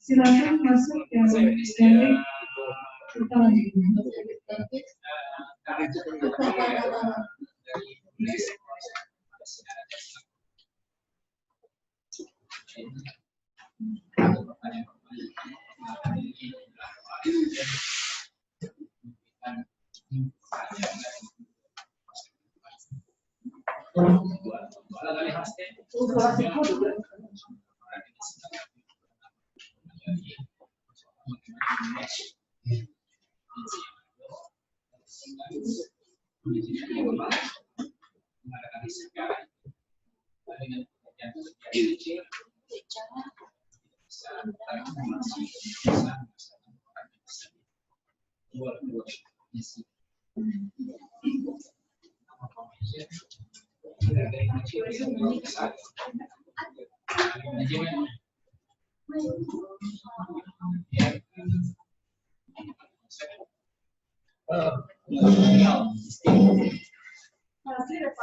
Silakan masuk yang standing. Kita lanjutkan.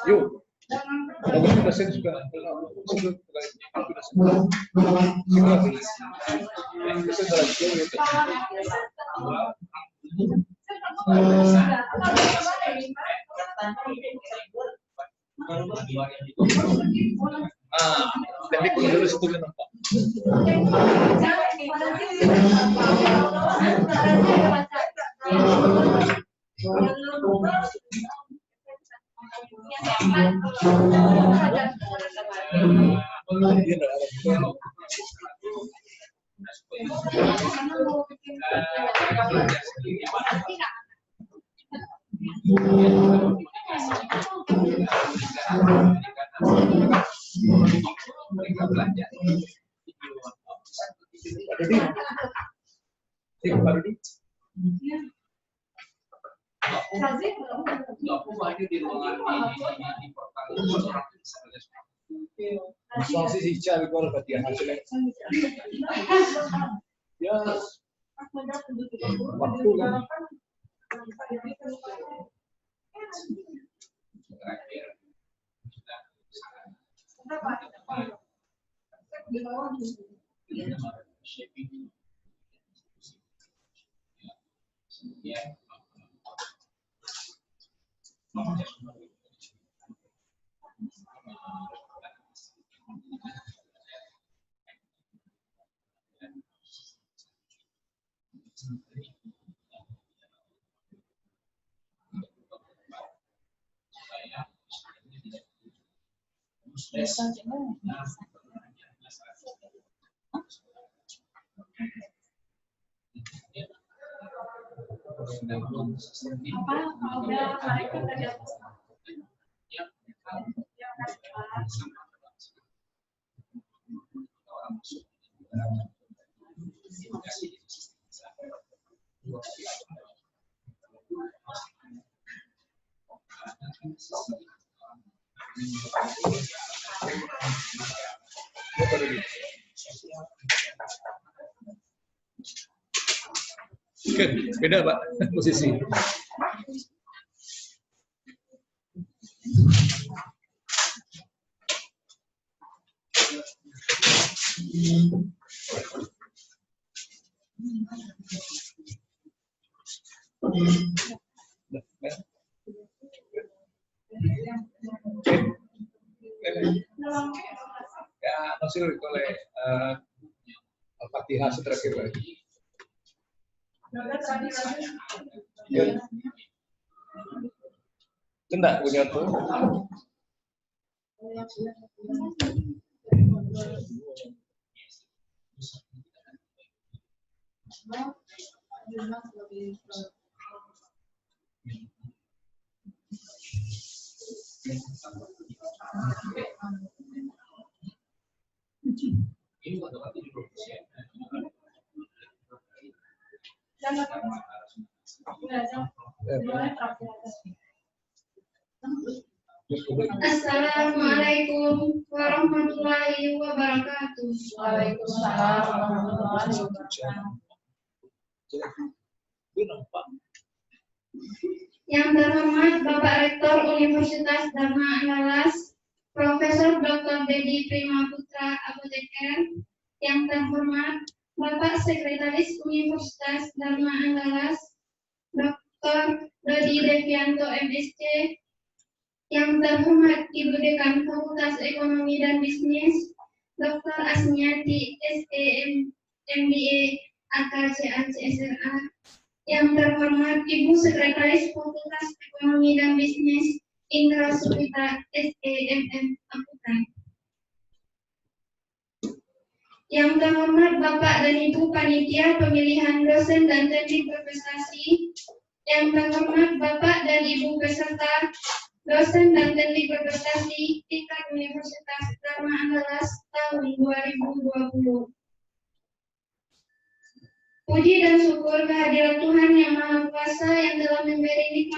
Yuk, dosen juga. Teknik dulu situ nampak. Masih sih cari kalau bagian hasilnya. Ya, waktu kan. Oke, beda Pak posisi. Ya, masih oleh Al-Fatihah terakhir lagi. Tidak punya tuh. Assalamualaikum warahmatullahi wabarakatuh. Waalaikumsalam warahmatullahi wabarakatuh. Yang terhormat Bapak Rektor Universitas Dharma Andalas, Profesor Dedi Prima Putra Apoteker. Yang terhormat Bapak Sekretaris Universitas Dharma Andalas, Dr. Dodi Devianto MSc. Yang terhormat Ibu Dekan Fakultas Ekonomi dan Bisnis, Dr. Asmiati SEM MBA AKCA CSRA. Yang terhormat Ibu Sekretaris Fakultas Ekonomi dan Bisnis, Indra Supita SEMM Akuntan. Yang terhormat Bapak dan Ibu Panitia Pemilihan Dosen dan Teknik Berprestasi. Yang terhormat Bapak dan Ibu peserta Dosen dan Teknik Berprestasi tingkat Universitas Dharma Andalas tahun 2020. Puji dan syukur kehadirat Tuhan Yang Maha Kuasa yang telah memberi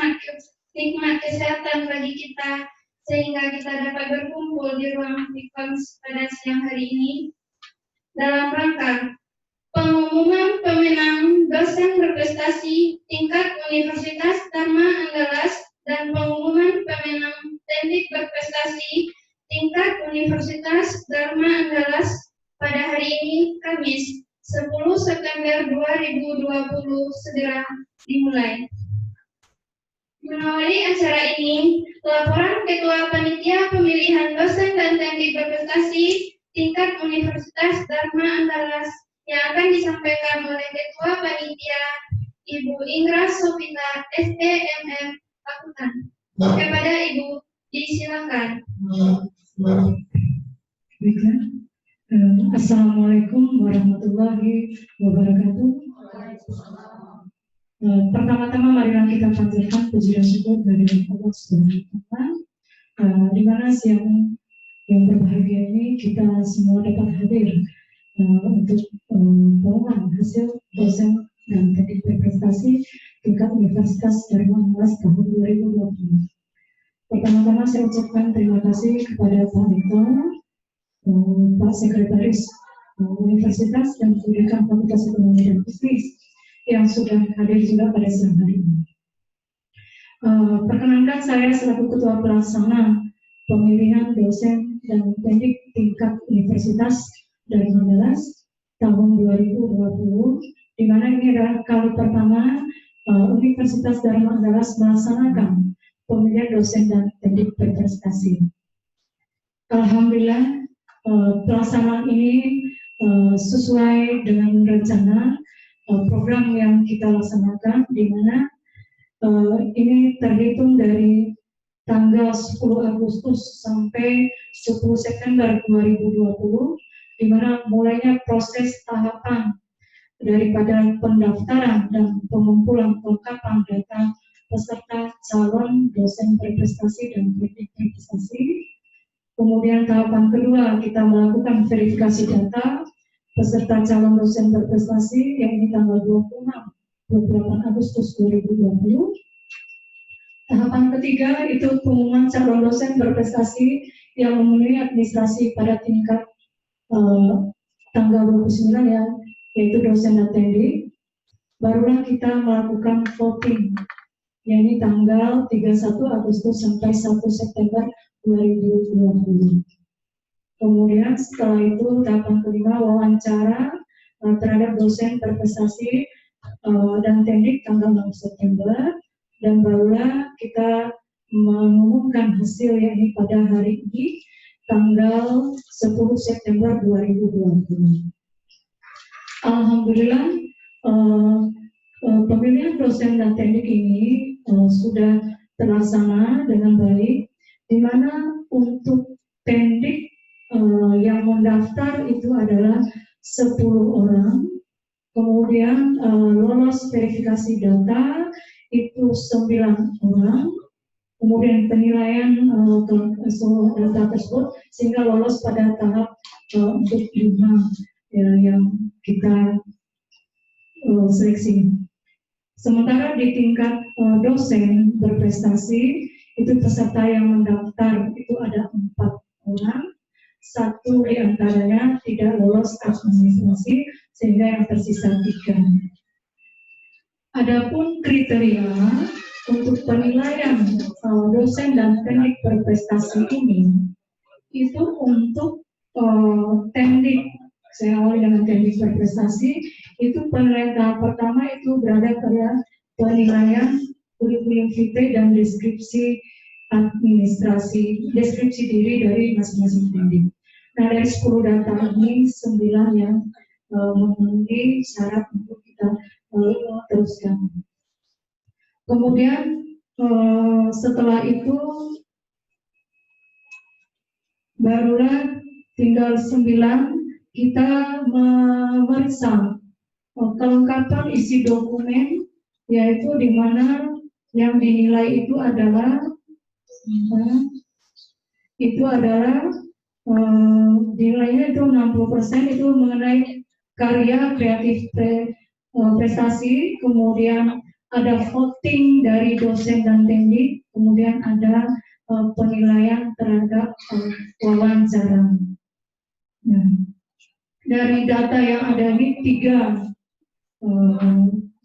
nikmat kesehatan bagi kita sehingga kita dapat berkumpul di ruang Vikons pada siang hari ini dalam rangka pengumuman pemenang dosen berprestasi tingkat Universitas Dharma Andalas dan pengumuman pemenang teknik berprestasi tingkat Universitas Dharma Andalas pada hari ini Kamis 10 September 2020 segera dimulai. Mengawali acara ini, laporan Ketua Panitia Pemilihan Dosen dan Teknik Berprestasi tingkat Universitas Dharma Andalas yang akan disampaikan oleh Ketua Panitia Ibu Indra Sofita SEMM Akuntan. Kepada Ibu, disilakan. Baiklah. Assalamualaikum warahmatullahi wabarakatuh. Pertama-tama marilah kita panjatkan puji dan syukur dari Allah Subhanahu wa Ta'ala, di mana siang yang berbahagia ini kita semua dapat hadir untuk pengumuman hasil dosen dan teknik berprestasi tingkat Universitas Dharma Andalas tahun 2020. Pertama-tama saya ucapkan terima kasih kepada Pak Rektor, Pak Sekretaris Universitas dan Dekan Fakultas Ekonomi dan Bisnis yang sudah hadir juga pada siang hari ini. Perkenankan saya selaku Ketua Pelaksana Pemilihan Dosen dan Teknik Tingkat Universitas Dharma Andalas tahun 2020, di mana ini adalah kali pertama Universitas Dharma Andalas melaksanakan pemilihan dosen dan teknik berprestasi. Alhamdulillah, pelaksanaan ini sesuai dengan rencana program yang kita laksanakan, di mana ini terhitung dari tanggal 10 Agustus sampai 10 September 2020, di mana mulainya proses tahapan daripada pendaftaran dan pengumpulan kelengkapan data peserta calon dosen berprestasi dan teknik berprestasi. Kemudian tahapan kedua kita melakukan verifikasi data peserta calon dosen berprestasi yang ini tanggal 28 Agustus 2020. Tahapan ketiga itu pengumuman calon dosen berprestasi yang memenuhi administrasi pada tingkat tanggal 29 ya, yaitu dosen dan teknik. Barulah kita melakukan voting, yakni tanggal 31 Agustus sampai 1 September 2020. Kemudian setelah itu tahapan kelima wawancara terhadap dosen berprestasi dan teknik tanggal 6 September, dan barulah kita mengumumkan hasil yakni pada hari ini tanggal 10 September 2020. Alhamdulillah, pemilihan dosen dan teknik ini sudah terlaksana dengan baik, di mana untuk teknik yang mendaftar itu adalah 10 orang, kemudian lolos verifikasi data itu 9 orang, kemudian penilaian data tersebut sehingga lolos pada tahap untuk 5 yang kita seleksi. Sementara di tingkat dosen berprestasi itu peserta yang mendaftar itu ada 4 orang, 1 diantaranya tidak lolos administrasi sehingga yang tersisa 3. Adapun kriteria untuk penilaian dosen dan teknik berprestasi ini itu untuk teknik, saya awali dengan teknik berprestasi, itu penilaian tahap pertama itu berada pada penilaian kurikulum vitae dan deskripsi administrasi, deskripsi diri dari masing-masing teknik. Nah, dari 10 data ini 9 yang memenuhi syarat untuk kita teruskan. Kemudian setelah itu barulah tinggal 9 kita memeriksa kelengkapan isi dokumen, yaitu di mana yang dinilai itu adalah nilainya itu 60% itu mengenai karya kreatif prestasi, kemudian ada voting dari dosen dan teknik, kemudian ada penilaian terhadap wawancara. Nah, dari data yang ada ini 3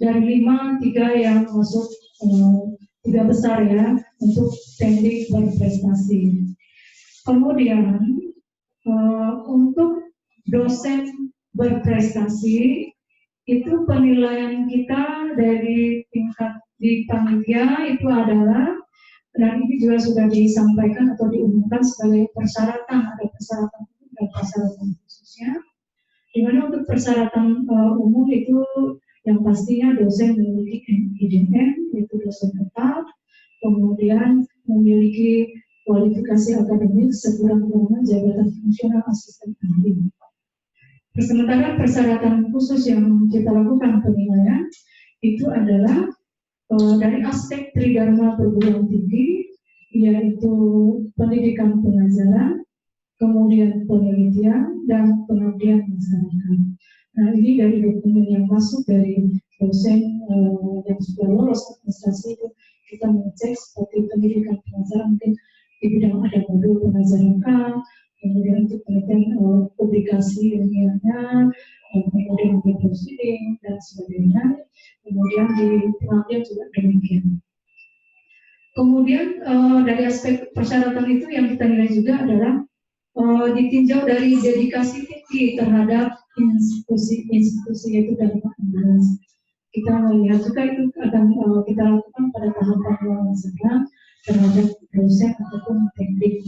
dari 5, 3 yang masuk 3 besar ya untuk teknik berprestasi. Kemudian untuk dosen berprestasi itu penilaian kita dari tingkat di panitia itu adalah, dan ini juga sudah disampaikan atau diumumkan sebagai persyaratan, ada persyaratan umum dan persyaratan khususnya. Di mana untuk persyaratan umum itu yang pastinya dosen memiliki IDM, yaitu dosen tetap, kemudian memiliki kualifikasi akademik sekurang-kurangnya jabatan fungsional asisten ahli. Sementara persyaratan khusus yang kita lakukan penilaian itu adalah dari aspek tridharma perguruan tinggi, yaitu pendidikan pengajaran, kemudian penelitian, dan pengabdian masyarakat. Nah, ini dari dokumen yang masuk dari dosen yang sudah lolos administrasi itu kita mengecek seperti pendidikan pengajaran, mungkin di bidang ada modul pengajaran, kemudian untuk penelitian publikasi ilmiahnya, kemudian untuk proceeding dan sebagainya, kemudian di pengabdian juga demikian. Kemudian dari aspek persyaratan itu yang kita nilai juga adalah ditinjau dari dedikasi tinggi terhadap institusi yaitu dari Pak. Kita melihat juga itu akan kita lakukan pada tahapan wawancara terhadap dosen ataupun teknik.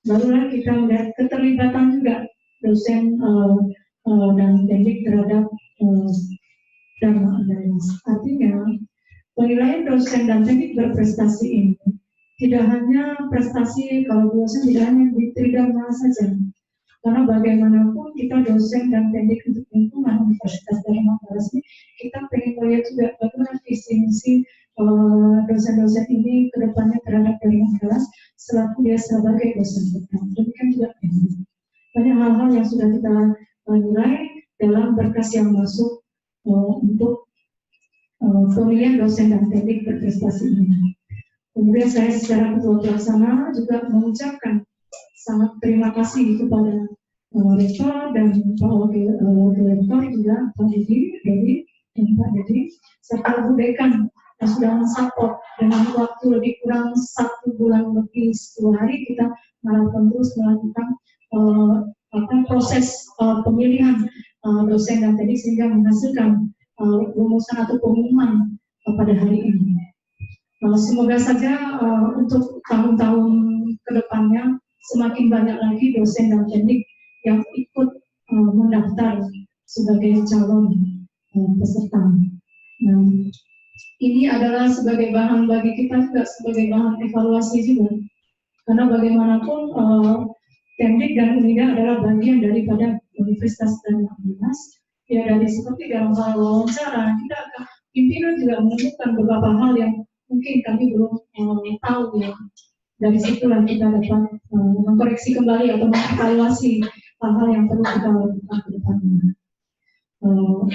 Barulah kita melihat keterlibatan juga dosen dan teknik terhadap dharma analis. Artinya penilaian dosen dan teknik berprestasi ini tidak hanya prestasi kalau dosen tidak hanya di tridharma saja, karena bagaimanapun kita dosen dan teknik untuk lingkungan Universitas Dharma ini kita pengen melihat juga bagaimana visi misi dosen-dosen ini ke depannya terhadap Dharma selaku dia sebagai dosen tetap. Demikian juga banyak hal-hal yang sudah kita nilai dalam berkas yang masuk untuk pemilihan dosen dan teknik berprestasi ini. Kemudian saya secara ketua pelaksana juga mengucapkan sangat terima kasih kepada rektor dan Pak Wakil Rektor juga Pak Dedi dan Pak Dedi serta Bu Dekan yang sudah mensupport dengan waktu lebih kurang 1 bulan lebih 10 hari kita melakukan terus melakukan proses pemilihan dosen dan teknik sehingga menghasilkan rumusan atau pengumuman pada hari ini. Semoga saja untuk tahun-tahun ke depannya semakin banyak lagi dosen dan teknik yang ikut mendaftar sebagai calon peserta. Nah, ini adalah sebagai bahan bagi kita juga sebagai bahan evaluasi juga. Karena bagaimanapun teknik dan UNIDA adalah bagian daripada Universitas Dharma Unas. Ya dari seperti dalam hal wawancara, kita pimpinan juga menemukan beberapa hal yang mungkin kami belum tahu ya. Dari situlah kita dapat mengkoreksi kembali atau mengevaluasi hal-hal yang perlu kita lakukan ke depannya.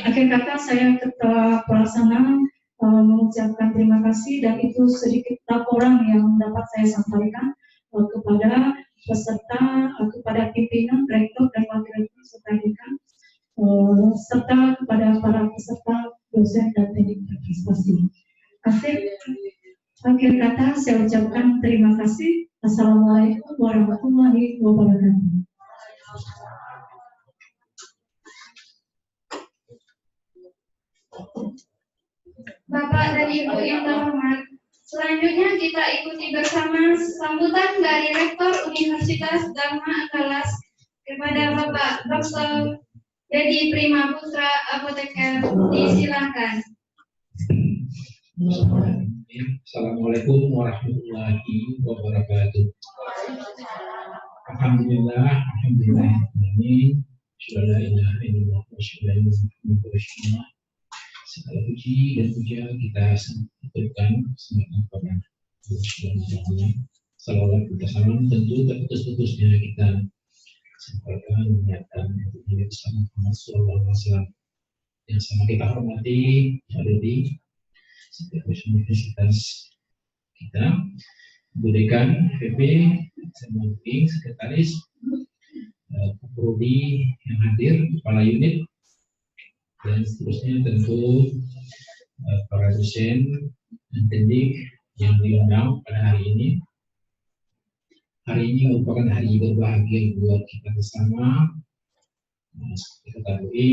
Akhir kata saya ketua pelaksana mengucapkan terima kasih dan itu sedikit laporan yang dapat saya sampaikan kepada peserta, kepada pimpinan, rektor dan wakil rektor serta dekan, serta kepada para peserta dosen dan teknik berprestasi. Akhir kata saya ucapkan terima kasih. Assalamualaikum warahmatullahi wabarakatuh. Bapak dan Ibu yang terhormat, selanjutnya kita ikuti bersama sambutan dari Rektor Universitas Dharma Andalas kepada Bapak Dr. Dedi Prima Putra Apoteker. Disilakan. Assalamualaikum warahmatullahi wabarakatuh. Alhamdulillah, sudah la ilaha illallah wa syuhada Rasulullah. Segala puji dan puja kita sampaikan semata kepada Allah Subhanahu wa Ta'ala. Salawat dan salam tentu terputus-putusnya kita sampaikan mengingatkan untuk Nabi Muhammad SAW yang sama kita hormati ada di setiap universitas kita, Bu Dekan FEB, Semuting, Sekretaris, Prodi yang hadir, Kepala Unit, dan seterusnya tentu para dosen dan pendidik yang diundang pada hari ini. Hari ini merupakan hari berbahagia buat kita bersama. Seperti ketahui,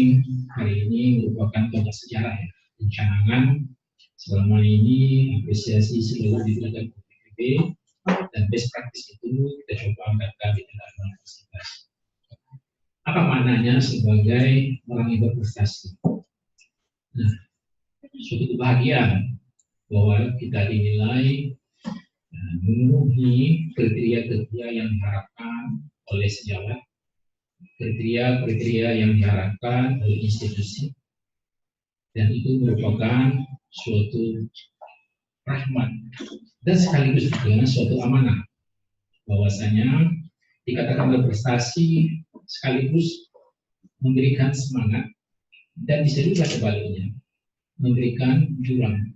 hari ini merupakan banyak sejarah ya, pencanangan selama ini, apresiasi seluruh di tingkat PPB, dan best practice itu kita coba angkatkan di tingkat universitas. Apa maknanya sebagai orang yang berprestasi? Nah, suatu kebahagiaan bahwa kita dinilai memenuhi kriteria-kriteria yang diharapkan oleh sejawat, kriteria-kriteria yang diharapkan oleh institusi, dan itu merupakan suatu rahmat dan sekaligus juga suatu amanah bahwasanya dikatakan berprestasi sekaligus memberikan semangat dan bisa juga sebaliknya memberikan jurang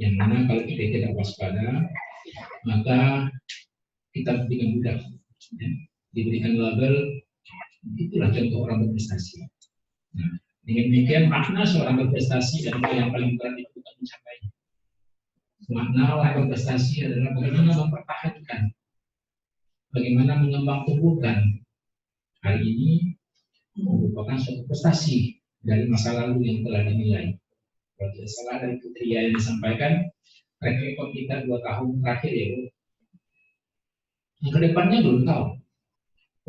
yang mana kalau kita tidak waspada maka kita dengan mudah ya, diberikan label itulah contoh orang berprestasi. Nah, dengan demikian makna seorang berprestasi adalah yang paling berat itu untuk mencapai. Makna orang berprestasi adalah bagaimana mempertahankan, bagaimana mengembang tumbuhkan. Hari ini merupakan suatu prestasi dari masa lalu yang telah dinilai. Kalau tidak salah dari kriteria yang disampaikan, track record kita 2 tahun terakhir ya, yang kedepannya belum tahu.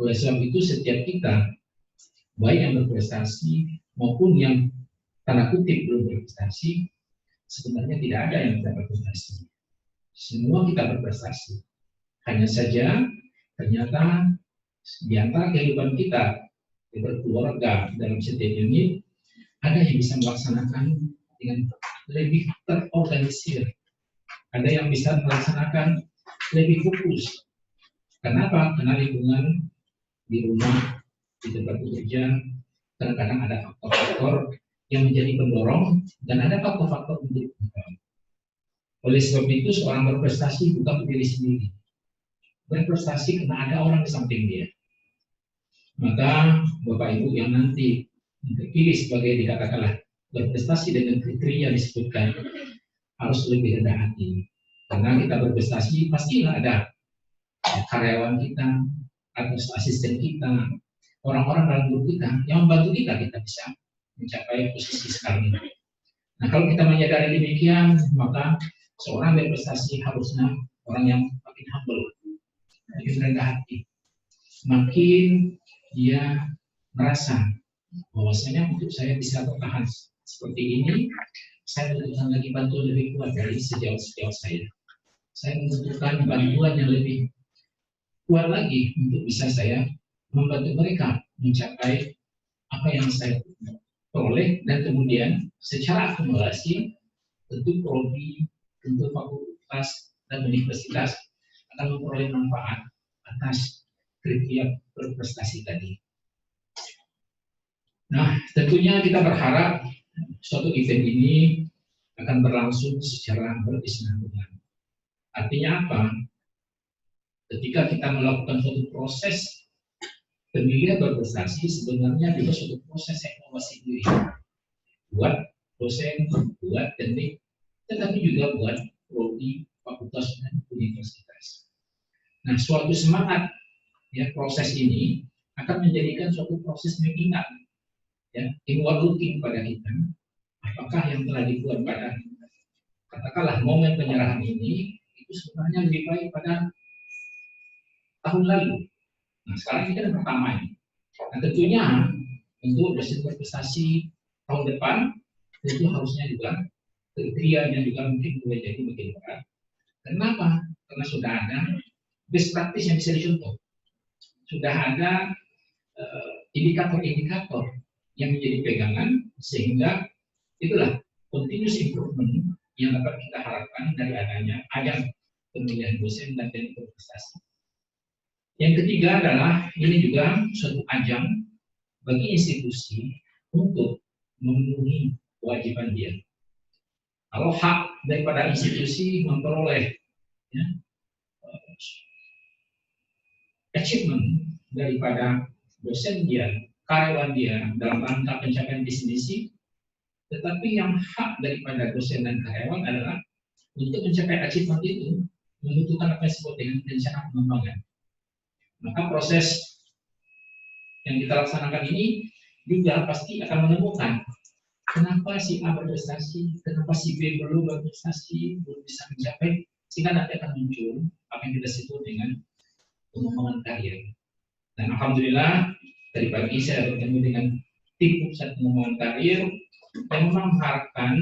Oleh sebab itu setiap kita, baik yang berprestasi maupun yang tanda kutip belum berprestasi, sebenarnya tidak ada yang tidak berprestasi. Semua kita berprestasi. Hanya saja ternyata di antara kehidupan kita berkeluarga dalam setiap unit ada yang bisa melaksanakan dengan lebih terorganisir, ada yang bisa melaksanakan lebih fokus. Kenapa? Karena lingkungan di rumah, di tempat bekerja kadang-kadang ada faktor-faktor yang menjadi pendorong dan ada faktor-faktor menjadi pendorong. Oleh sebab itu seorang berprestasi bukan berdiri sendiri, berprestasi karena ada orang di samping dia. Maka Bapak Ibu yang nanti terpilih sebagai dikatakanlah berprestasi dengan kriteria disebutkan harus lebih rendah hati, karena kita berprestasi pastilah ada karyawan kita atau asisten kita, orang-orang dalam grup kita yang membantu kita bisa mencapai posisi sekarang ini. Nah kalau kita menyadari demikian, maka seorang berprestasi harusnya orang yang makin humble, makin rendah hati, makin dia merasa bahwasanya untuk saya bisa bertahan seperti ini, saya membutuhkan lagi bantuan lebih kuat dari sejauh-sejauh saya. Saya membutuhkan bantuan yang lebih kuat lagi untuk bisa saya membantu mereka mencapai apa yang saya peroleh, dan kemudian secara akumulasi tentu prodi, tentu fakultas dan universitas akan memperoleh manfaat atas kriteria berprestasi tadi. Nah, tentunya kita berharap suatu event ini akan berlangsung secara berkesinambungan. Artinya apa? Ketika kita melakukan suatu proses pemilihan berprestasi, sebenarnya juga suatu proses evaluasi diri. Buat dosen, buat teknik, tetapi juga buat prodi, fakultas, dan universitas. Nah, suatu semangat ya proses ini akan menjadikan suatu proses mengingat ya inward looking pada kita. Apakah yang telah dibuat pada katakanlah momen penyerahan ini itu sebenarnya lebih baik pada tahun lalu. Nah, sekarang kita yang pertama ini. Nah, tentunya untuk dosen berprestasi tahun depan itu harusnya juga kriterianya juga mungkin boleh jadi makin berat. Kenapa? Karena sudah ada best practice yang bisa dicontoh. Sudah ada indikator-indikator yang menjadi pegangan sehingga itulah continuous improvement yang dapat kita harapkan dari adanya ajang pemilihan dosen dan teknik berprestasi. Yang ketiga adalah ini juga suatu ajang bagi institusi untuk memenuhi kewajiban dia. Kalau hak daripada institusi memperoleh ya, achievement daripada dosen dia, karyawan dia dalam rangka pencapaian visi misi, tetapi yang hak daripada dosen dan karyawan adalah untuk mencapai achievement itu membutuhkan apa yang disebut dengan rencana pengembangan. Maka proses yang kita laksanakan ini juga pasti akan menemukan kenapa si A berprestasi, kenapa si B belum berprestasi, belum bisa mencapai, sehingga nanti akan muncul apa yang kita sebut dengan pengembangan karir. Dan alhamdulillah tadi pagi saya bertemu dengan tim pusat pengembangan karir yang memang mengharapkan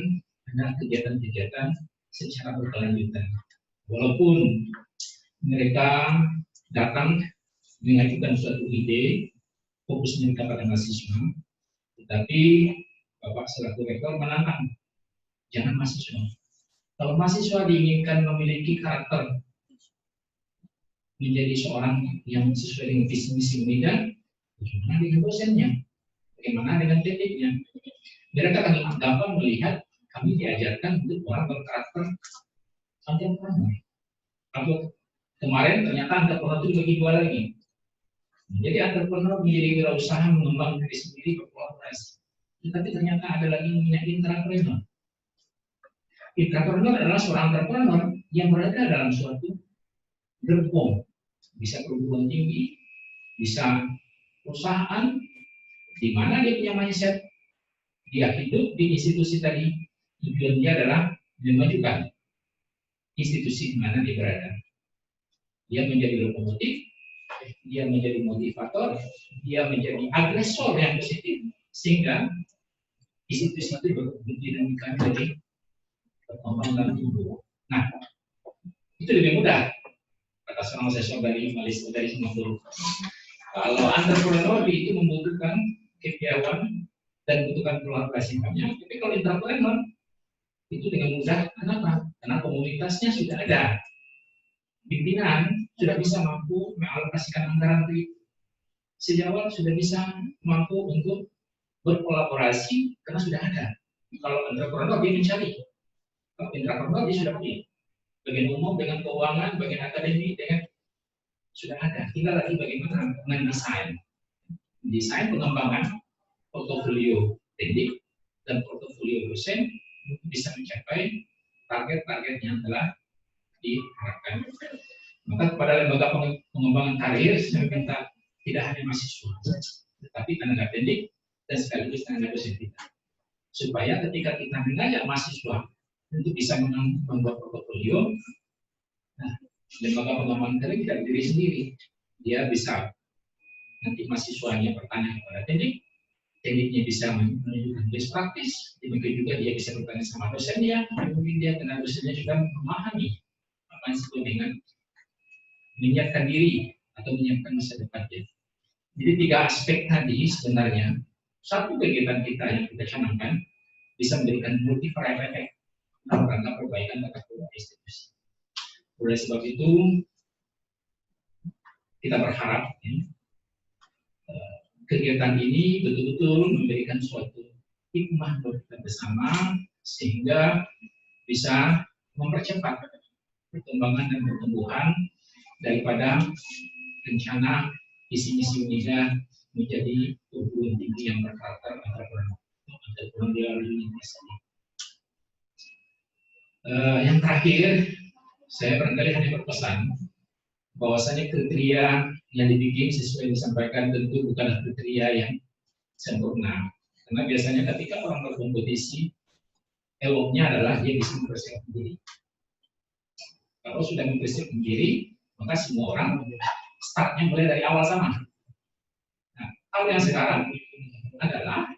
ada kegiatan-kegiatan secara berkelanjutan. Walaupun mereka datang mengajukan suatu ide, fokus mereka pada mahasiswa, tetapi Bapak selaku rektor menantang, jangan mahasiswa. Kalau mahasiswa diinginkan memiliki karakter menjadi seorang yang sesuai dengan visi misi Unida, bagaimana dengan dosennya, bagaimana dengan tekniknya. Mereka akan gampang melihat kami diajarkan untuk orang berkarakter entrepreneur. Kalau kemarin ternyata entrepreneur itu dibagi dua lagi. Jadi entrepreneur menjadi wirausaha mengembangkan diri sendiri berkolaborasi. Tetapi ternyata ada lagi namanya intrapreneur. Intrapreneur adalah seorang entrepreneur yang berada dalam suatu gerbong, bisa perguruan tinggi, bisa perusahaan, di mana dia punya mindset, dia hidup di institusi tadi, tujuan dia adalah memajukan institusi di mana dia berada. Dia menjadi lokomotif, dia menjadi motivator, dia menjadi agresor yang positif, sehingga institusi itu berdinamika menjadi berkembang dan tumbuh. Nah, itu lebih mudah. Kata seorang sesor dari Malaysia dari Singapura. Kalau entrepreneur itu membutuhkan kepiawaian dan membutuhkan kolaborasi banyak. Tapi kalau entrepreneur itu dengan mudah. Kenapa? Karena komunitasnya sudah ada. Pimpinan sudah bisa mampu mengalokasikan anggaran itu. Sejak awal sudah bisa mampu untuk berkolaborasi karena sudah ada. Kalau entrepreneur dia mencari. Kalau entrepreneur dia sudah punya. Bagian umum dengan keuangan, bagian akademik dengan sudah ada. Tinggal lagi bagaimana mendesain, desain pengembangan portofolio teknik dan portofolio dosen untuk bisa mencapai target-target yang telah diharapkan. Maka kepada lembaga pengembangan karir saya minta tidak hanya mahasiswa, tetapi tenaga pendidik dan sekaligus tenaga dosen kita, supaya ketika kita mengajak mahasiswa untuk bisa membuat portofolio, nah, lembaga pengembangan karir tidak berdiri sendiri. Dia bisa nanti mahasiswanya bertanya kepada teknik, tekniknya bisa menunjukkan best practice, demikian juga dia bisa bertanya sama dosennya, mungkin dia tenaga dosennya juga memahami apa yang disebut dengan menyiapkan diri atau menyiapkan masa depannya. Jadi tiga aspek tadi sebenarnya satu kegiatan kita yang kita canangkan bisa memberikan multiplier effect dalam rangka perbaikan tata kelola institusi. Oleh sebab itu kita berharap kegiatan ini betul-betul memberikan suatu hikmah buat kita bersama sehingga bisa mempercepat perkembangan dan pertumbuhan daripada rencana visi-misi Unida menjadi perguruan tinggi yang berkarakter entrepreneurial university. Yang terakhir, saya barangkali hanya berpesan bahwasanya kriteria yang dibikin sesuai disampaikan tentu bukanlah kriteria yang sempurna. Karena biasanya ketika orang berkompetisi, eloknya adalah dia bisa mempersiapkan diri. Kalau sudah mempersiapkan diri, maka semua orang startnya mulai dari awal sama. Nah, hal yang sekarang adalah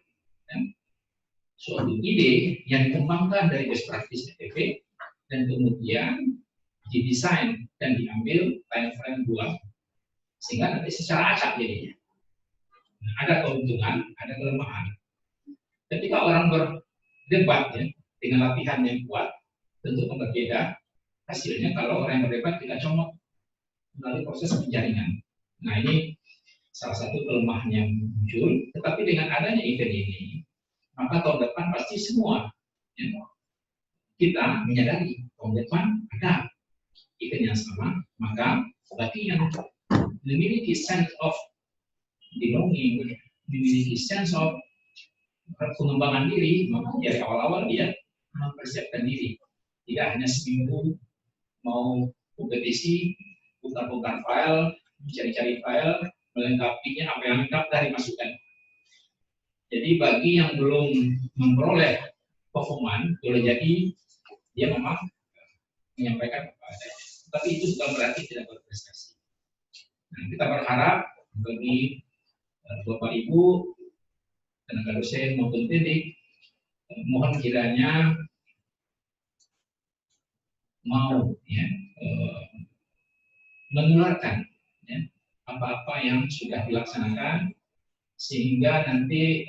suatu ide yang dikembangkan dari best practice TTP dan kemudian didesain dan diambil frame buat sehingga nanti secara acak jadinya. Nah, ada keuntungan, ada kelemahan. Ketika orang berdebat ya, dengan latihan yang kuat, tentu berbeda hasilnya kalau orang yang berdebat tidak comot melalui proses penjaringan. Nah, ini salah satu kelemahan yang muncul. Tetapi dengan adanya event ini, maka tahun depan pasti semua ya, kita menyadari tahun depan ada event yang sama, maka bagi yang memiliki sense of belonging, memiliki sense of pengembangan diri, maka dari awal-awal dia mempersiapkan diri. Tidak hanya seminggu mau kompetisi, putar-putar file, mencari-cari file, melengkapinya apa yang lengkap dari masukan. Jadi bagi yang belum memperoleh performan, boleh jadi dia memang menyampaikan apa adanya. Tapi itu bukan berarti tidak berprestasi. Nah, kita berharap bagi Bapak Ibu, tenaga dosen maupun pendidik, mohon kiranya mau ya, menularkan ya, apa-apa yang sudah dilaksanakan sehingga nanti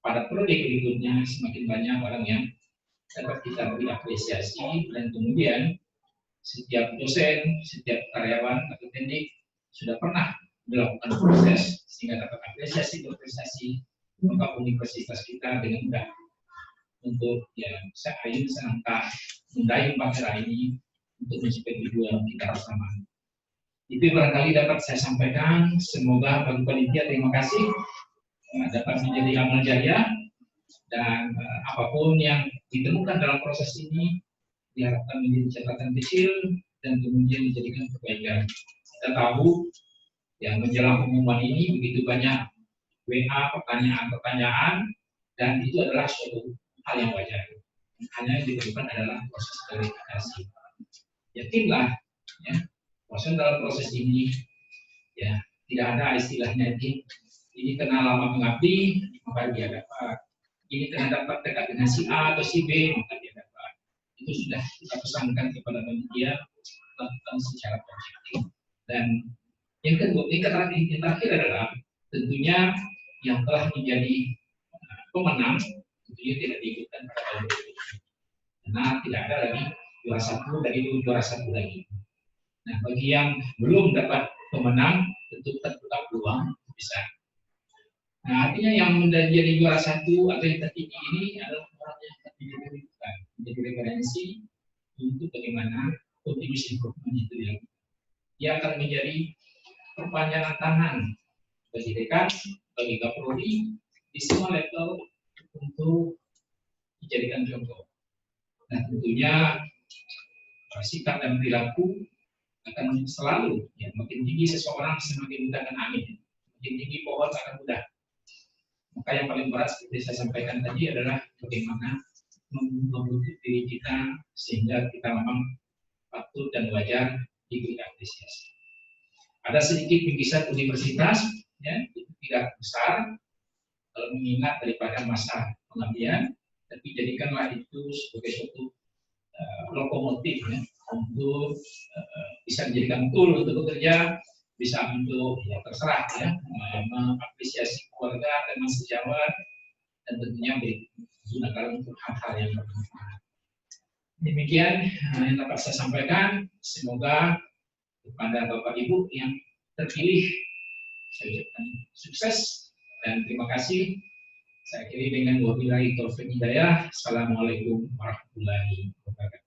pada periode berikutnya semakin banyak orang yang dapat kita beri apresiasi dan kemudian setiap dosen, setiap karyawan atau pendidik sudah pernah melakukan proses sehingga dapat apresiasi berprestasi, maka universitas kita dengan mudah untuk ya sayun senangkah mendayung bangsa ini untuk mencapai tujuan kita bersama. Itu barangkali dapat saya sampaikan. Semoga bagi panitia terima kasih dapat menjadi amal jariah dan apapun yang ditemukan dalam proses ini diharapkan menjadi catatan kecil dan kemudian dijadikan kebaikan. Kita tahu yang menjelang pengumuman ini begitu banyak WA, pertanyaan-pertanyaan, dan itu adalah suatu hal yang wajar. Hanya yang diperlukan adalah proses klarifikasi. Yakinlah, ya, proses dalam proses ini, ya tidak ada istilahnya ini kena lama mengabdi, maka dia dapat. Ini kena dapat dekat dengan si A atau si B, maka dia dapat. Itu sudah kita pesankan kepada panitia lakukan secara objektif. Dan yang kedua, yang terakhir adalah tentunya yang telah menjadi pemenang tentunya tidak diikutkan pada tahun berikutnya. Karena tidak ada lagi juara satu dari juara satu lagi. Nah, bagi yang belum dapat pemenang tentu terbuka peluang bisa. Nah, artinya yang menjadi juara satu atau yang tertinggi ini adalah orang yang menjadi referensi untuk bagaimana continuous improvement itu dilakukan. Dia akan menjadi perpanjangan tangan bagi dekan, bagi Kaprodi di semua level untuk dijadikan contoh. Nah, tentunya sikap dan perilaku akan selalu ya, makin tinggi seseorang semakin mudah dan amin. Makin tinggi pohon akan mudah. Maka yang paling berat seperti saya sampaikan tadi adalah bagaimana membentuk diri kita sehingga kita memang patut dan wajar diberi apresiasi. Ada sedikit bingkisan universitas, ya, itu tidak besar kalau mengingat daripada masa pengabdian, tapi jadikanlah itu sebagai suatu lokomotif ya, untuk bisa dijadikan tool untuk bekerja, bisa untuk ya terserah ya mengapresiasi keluarga, teman sejawat, dan tentunya digunakan untuk hal-hal yang bermanfaat. Demikian yang dapat saya sampaikan. Semoga kepada Bapak Ibu yang terpilih saya ucapkan sukses dan terima kasih. Saya akhiri dengan wabillahi taufiq hidayah. Assalamualaikum warahmatullahi wabarakatuh.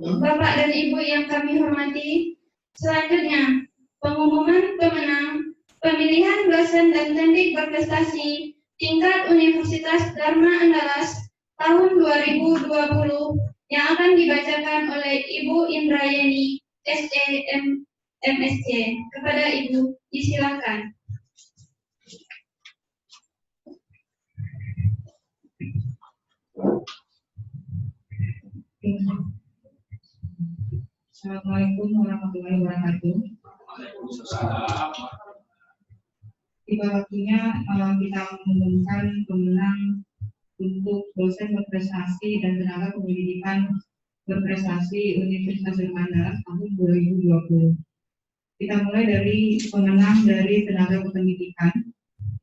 Bapak dan Ibu yang kami hormati, selanjutnya pengumuman pemenang pemilihan dosen dan teknik berprestasi tingkat Universitas Dharma Andalas tahun 2020 yang akan dibacakan oleh Ibu Indrayani SEM MSc. Kepada Ibu, disilakan. Assalamualaikum warahmatullahi wabarakatuh. Tiba waktunya kita mengumumkan pemenang untuk dosen berprestasi dan tenaga pendidikan berprestasi Universitas Dharma Andalas tahun 2020. Kita mulai dari pemenang dari tenaga kependidikan,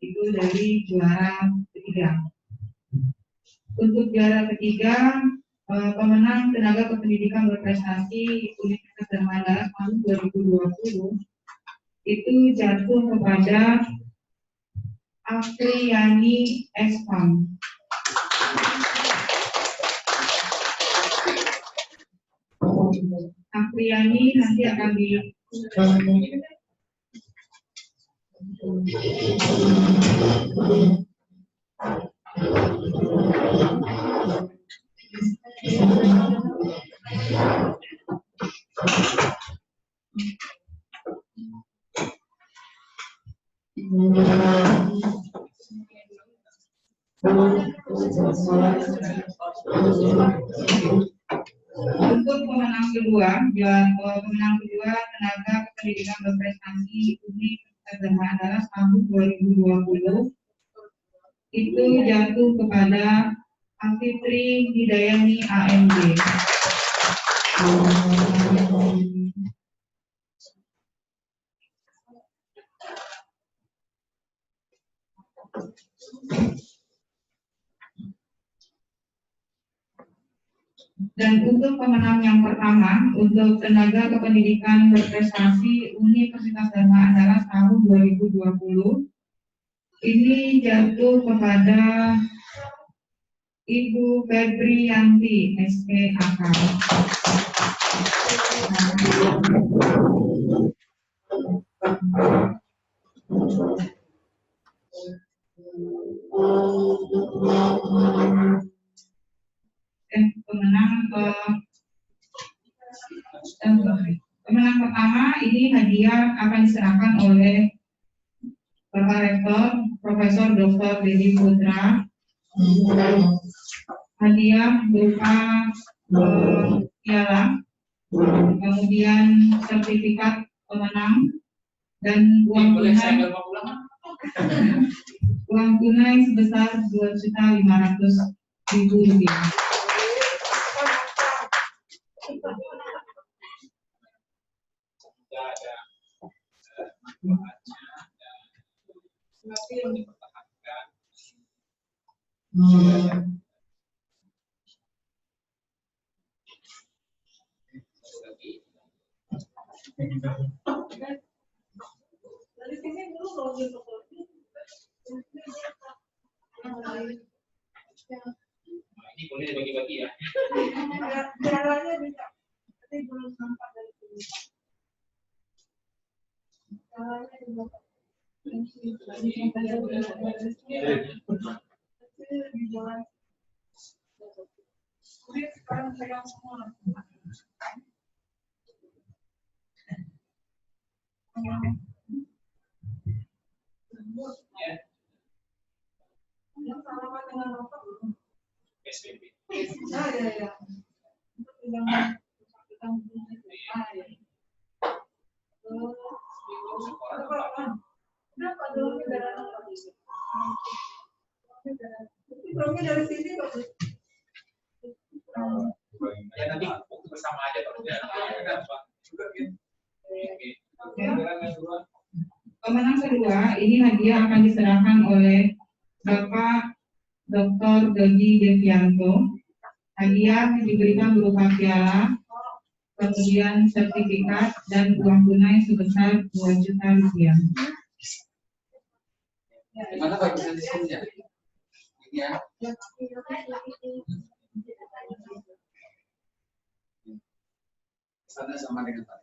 itu dari juara ketiga. Untuk juara ketiga, pemenang tenaga kependidikan berprestasi Universitas Dharma Andalas tahun 2020 itu jatuh kepada Afriani Espam. Afriani nanti akan di Untuk pemenang kedua tenaga pendidikan berprestasi Universitas Dharma Andalas tahun 2020 itu jatuh kepada Afitri Hidayani AMD. Dan untuk pemenang yang pertama, untuk tenaga kependidikan berprestasi Universitas Dharma Andalas tahun 2020, ini jatuh kepada Ibu Febrianti SPAK. Pemenang pertama ini hadiah akan diserahkan oleh Bapak Rektor Profesor Dr. Dedi Putra. Hadiah berupa piala, kemudian sertifikat pemenang dan uang tunai sebesar Rp2.500.000. Ini boleh dibagi-bagi ya. PSBB. Ya nanti waktu bersama aja kalau Pemenang kedua ini hadiah akan diserahkan oleh Bapak Dr. Doji Devianto. Hadiah diberikan berupa piala, kemudian sertifikat dan uang tunai sebesar Rp2 juta. Gimana Pak bisa diskusinya? Ini ya. Sana sama dengan Pak.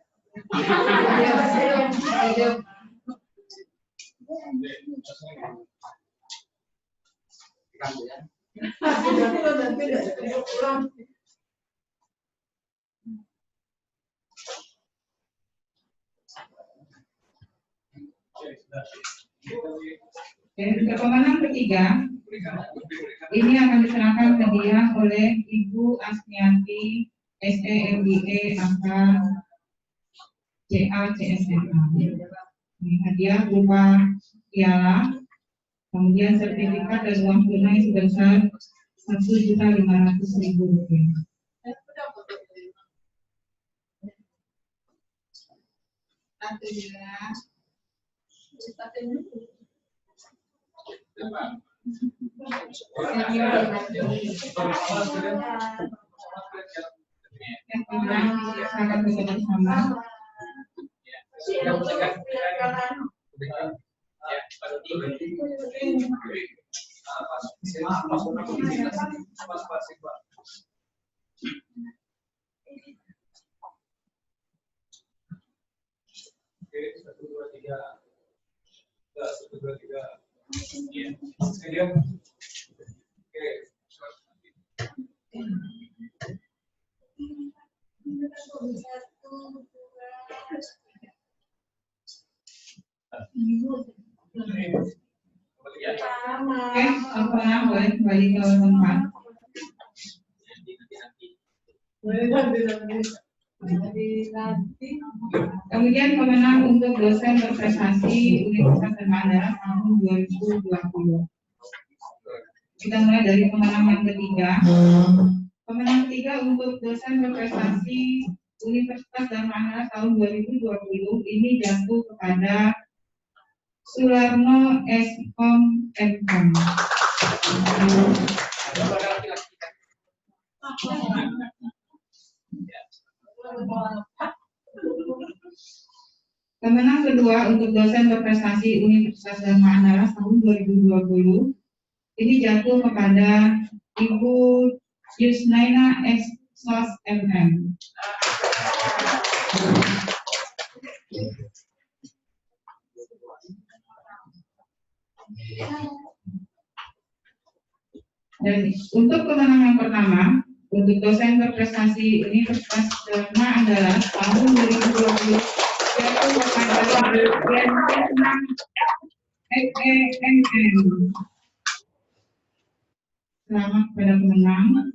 rekam ya. Untuk pemenang ketiga, ini akan diserahkan hadiah oleh Ibu Asmiati SEMIE angka CA-CSMA. Hadiah berupa piala, kemudian sertifikat dan uang tunai sebesar Rp1.500.000. Silakan bersama-sama. Oke, pemenang boleh kembali ke tempat. Kemudian pemenang untuk dosen berprestasi Universitas Erlangga tahun 2020. Kita mulai dari pemenang yang ketiga. Pemenang ketiga untuk dosen berprestasi Universitas Erlangga tahun 2020 ini jatuh kepada Sularno S.Com M.Com. Pemenang kedua untuk dosen berprestasi Universitas Dharma Andalas tahun 2020 ini jatuh kepada Ibu Yusnaina S. Sos MM. Dan untuk pemenang yang pertama, untuk dosen berprestasi Universitas Dharma Andalas tahun 2020 yaitu kepada Vietnam SEMM. Selamat kepada pemenang.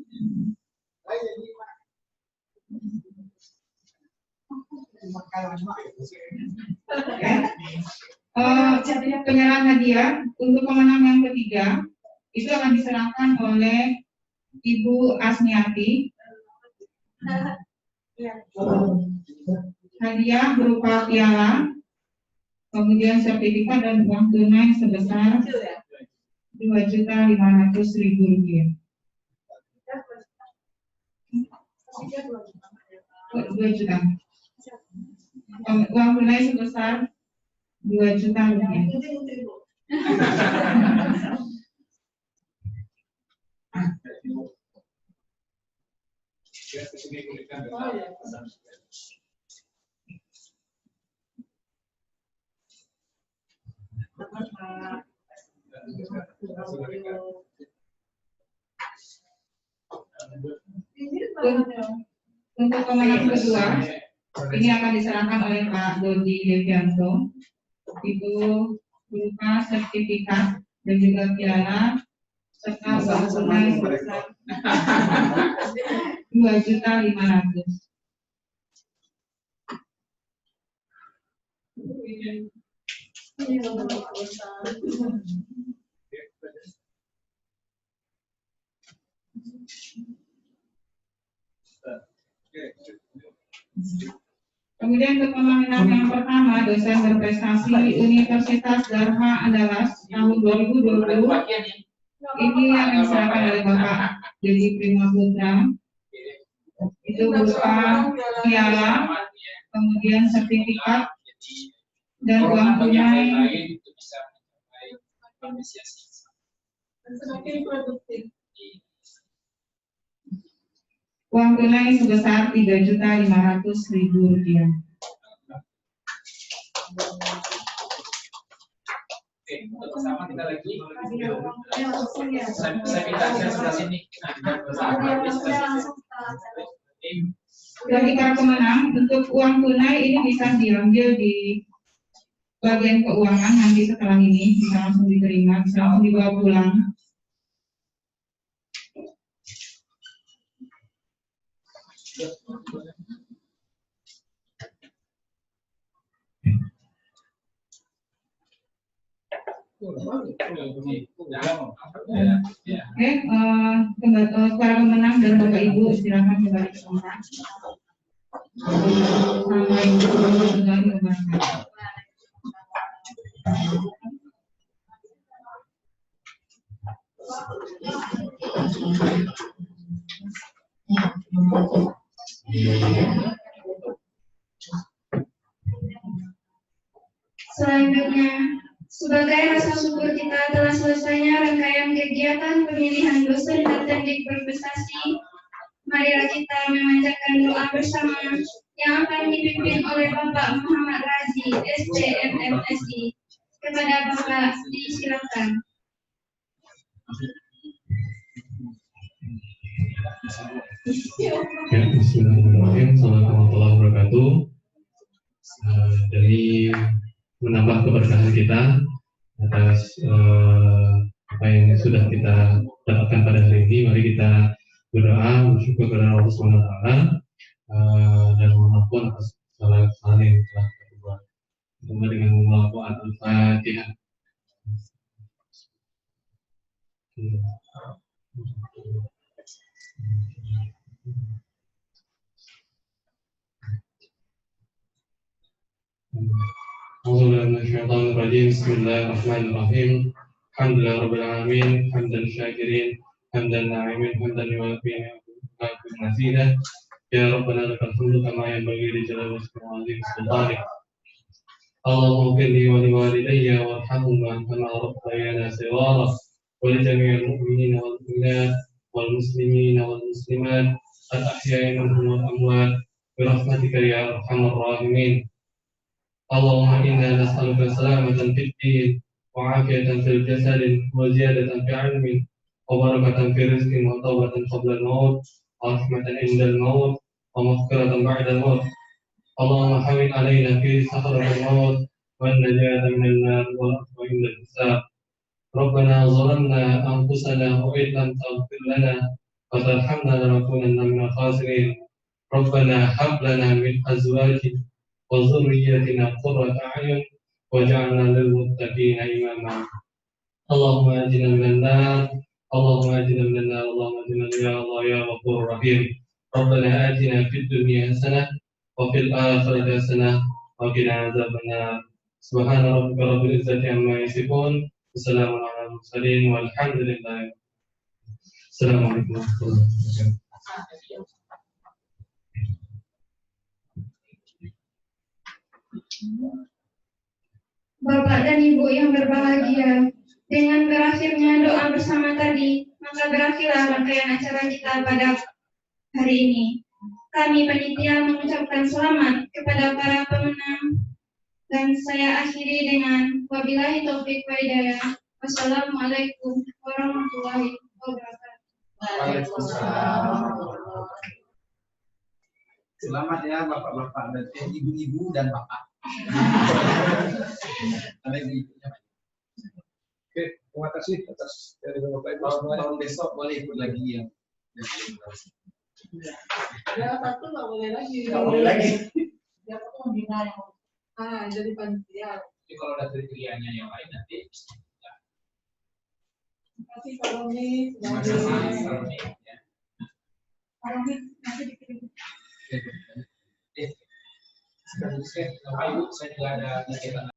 Penyerahan hadiah untuk pemenang yang ketiga itu akan diserahkan oleh Ibu Asmiati. Hadiah berupa piala, kemudian sertifikat dan uang tunai sebesar Rp2.500.000. 2 juta. Uang tunai sebesar Rp2 juta. Untuk pemenang kedua, ini akan diserahkan oleh Pak Dodi Devianto. Itu berupa sertifikat dan juga piala serta uang tunai sebesar Rp2.500.000. Kemudian untuk pemenang yang pertama, dosen berprestasi Universitas Dharma Andalas tahun 2020, ini yang diserahkan oleh Bapak Dedi Prima Putra. Itu berupa piala, kemudian sertifikat dan uang tunai uang tunai sebesar Rp3.500.000. Oke, untuk bersama kita lagi. Saya minta saya sebelah sini. Bagi para pemenang, untuk uang tunai ini bisa diambil di bagian keuangan nanti setelah ini, bisa langsung diterima, bisa langsung dibawa pulang. Oke, para pemenang dan Bapak Ibu silakan kembali ke tempat. Assalamualaikum warahmatullahi wabarakatuh. Selanjutnya, sebagai rasa syukur kita telah selesainya rangkaian kegiatan pemilihan dosen dan teknik berprestasi, marilah kita memanjatkan doa bersama yang akan dipimpin oleh Bapak Muhammad Razi, SCMMSI. Kepada Bapak disilakan. Ya, bismillahirrahmanirrahim. Assalamualaikum warahmatullahi wabarakatuh. Demi menambah keberkahan kita atas apa yang sudah kita dapatkan pada hari ini, mari kita berdoa bersyukur kepada Allah Subhanahu wa taala dan mohon ampun atas kesalahan yang telah kita buat. Dengan membawa Al-Fatihah. Bismillahirrahmanirrahim. Alhamdulillah rabbil alamin, hamdan syakirin, hamdan na'imin, hamdan yuwafi ni'matahu. Ya Rabbana lakal hamdu kama yanbaghi li jalali sultanik. Allahumma ighfir li wa li walidayya warhamhuma kama rabbayana shighara wa li jami'il mu'minina wal mu'minat wal muslimina wal muslimat al ahya'i minhum wal amwat bi rahmatika ya arhamar rahimin. Allahumma inna nas'aluka salamatan fid din wa 'afiyatan fil jasad wa ziyadatan fi 'ilmin wa barakatan fi rizqin wa tawbatan qabla al-maut wa rahmatan inda al-maut wa maghfiratan ba'da al-maut. Allahumma hawwin 'alaina fi sakhratil maut wan najata minal nar wal afwa inda al-hisab. Rabbana zalamna anfusana wa illam taghfir lana wa tarhamna lanakunanna minal khasirin. Rabbana hab lana min azwajina wa dhurriyyatina qurrata a'yun waj'alna lil muttaqina imama. Allahumma ajina minan nar, Allahumma ajina minan nar, Allahumma ajina ya Allah ya Ghafurur Rahim. Rabbana atina fid dunya hasanah wa fil akhirati hasanah wa qina adzabannar. Subhana rabbika rabbil izzati amma yasifun, wassalamun alal mursalin walhamdulillah. Assalamualaikum warahmatullahi wabarakatuh. Bapak dan Ibu yang berbahagia, dengan berakhirnya doa bersama tadi, maka berakhirlah rangkaian acara kita pada hari ini. Kami panitia mengucapkan selamat kepada para pemenang dan saya akhiri dengan wabillahi taufiq wa hidayah. Wassalamualaikum warahmatullahi wabarakatuh. Selamat ya bapak-bapak dan ibu-ibu dan bapak. Oke, terima kasih atas dari bapak ibu semua. Tahun besok boleh ikut lagi ya. Ya, satu nggak boleh lagi. Nggak boleh lagi. Dia tuh membina yang jadi panitia. Jadi kalau ada kriterianya yang lain nanti. Terima kasih Pak Romi. Pak Romi nanti dikirim. Sekarang Bapak Ibu, saya juga ada kegiatan